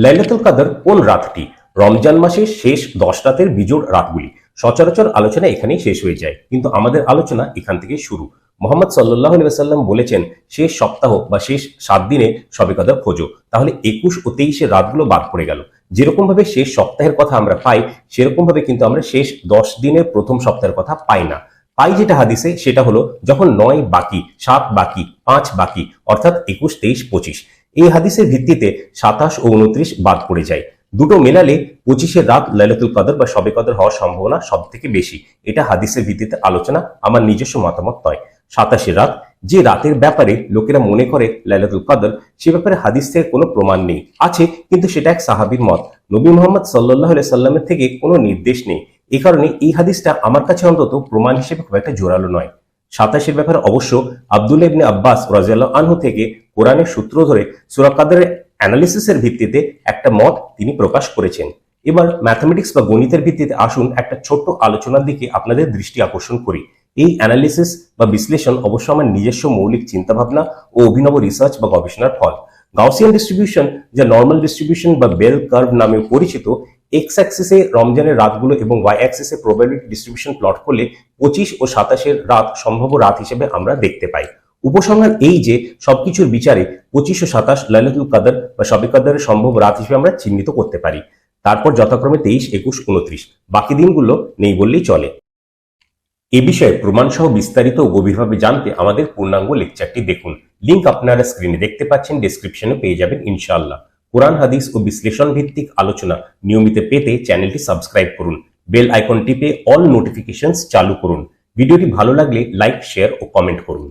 লাইলাতুল কদর কোন রাতটি? রমজান মাসের শেষ 10 রাতের বিজোড় রাতগুলি। সচরাচর আলোচনা এখানেই শেষ হয়ে যায়, কিন্তু আমাদের আলোচনা এখান থেকে শুরু। মোহাম্মদ সাল্লাল্লাহু আলাইহি ওয়াসাল্লাম বলেছেন, শেষ সপ্তাহ বা শেষ 7 দিনে শবে কদর খোঁজো। তাহলে 21 ও 23 এর রাতগুলো বাদ পড়ে গেল। যেরকম ভাবে শেষ সপ্তাহের কথা আমরা পাই, সেরকম ভাবে কিন্তু আমরা শেষ 10 দিনের প্রথম সপ্তাহের কথা পাই না। পাই যেটা হাদিসে, সেটা হলো যখন 9 বাকি, 7 বাকি, 5 বাকি, অর্থাৎ 21, 23, 25। এই হাদিসের ভিত্তিতে 27 ও 29 বাদ পড়ে যায়। দুটো মেলালে 25 রাত লাইলাতুল কদর বা শবে কদর হওয়ার সম্ভাবনা সব থেকে বেশি। এটা হাদিসের ভিত্তিতে আলোচনা, আমার নিজস্ব মতামত নয়। 27 রাত, যে রাতের ব্যাপারে লোকেরা মনে করে লাইলাতুল কদর, সে ব্যাপারে হাদিস থেকে কোনো প্রমাণ নেই। আছে, কিন্তু সেটা এক সাহাবীর মত। নবী মুহাম্মদ সাল্লাল্লাহু আলাইহি সাল্লামের থেকে কোনো নির্দেশ নেই। এই কারণে এই হাদিসটা আমার কাছে অন্তত প্রমাণ হিসেবে খুব একটা জোরালো নয়। 27 ব্যাপারে অবশ্য আব্দুল্লাহ ইবনে আব্বাস রাদিয়াল্লাহু আনহু থেকে কোরআনের সূত্র ধরে সূরা কদরের অ্যানালিসিসের ভিত্তিতে একটা মত তিনি প্রকাশ করেছেন। এবার ম্যাথমেটিক্স বা গণিতের ভিত্তিতে আসুন একটা ছোট্ট আলোচনার দিকে আপনাদের দৃষ্টি আকর্ষণ করি। এই অ্যানালিসিস বা বিশ্লেষণ অবশ্য আমার নিজস্ব মৌলিক চিন্তাভাবনা ও অভিনব রিসার্চ বা গবেষণার ফল। গাউসিয়ান ডিস্ট্রিবিউশন, যা নর্মাল ডিস্ট্রিবিউশন বা বেল কার্ভ নামে পরিচিত, এক্স অ্যাক্সিসে রমজানের রাতগুলো এবং ওয়াই অ্যাক্সিসে প্রবাবিলিটি ডিস্ট্রিবিউশন প্লট করলে 25 ও 27 রাত সম্ভাব্য রাত হিসেবে আমরা দেখতে পাই। উপসংহার এই যে সবকিছুর বিচারে 25 ও 27 লাইলাতুল কদর বা শবে কদরের সম্ভব রাত হিসেবে আমরা চিহ্নিত করতে পারি। তারপর যথাক্রমে 23, 21, 29, বাকি দিনগুলো নেই বললেই চলে। এ বিষয়ে প্রমাণ সহ বিস্তারিত ও গভীরভাবে জানতে আমাদের পূর্ণাঙ্গ লেকচারটি দেখুন। লিংক আপনারা স্ক্রিনে দেখতে পাচ্ছেন, ডেসক্রিপশনে পেয়ে যাবেন ইনশাআল্লাহ। কোরআন, হাদিস ও বিশ্লেষণ ভিত্তিক আলোচনা নিয়মিত পেতে চ্যানেলটি সাবস্ক্রাইব করুন। বেল আইকন টিপে অল নোটিফিকেশনস চালু করুন। ভিডিওটি ভালো লাগলে লাইক, শেয়ার ও কমেন্ট করুন।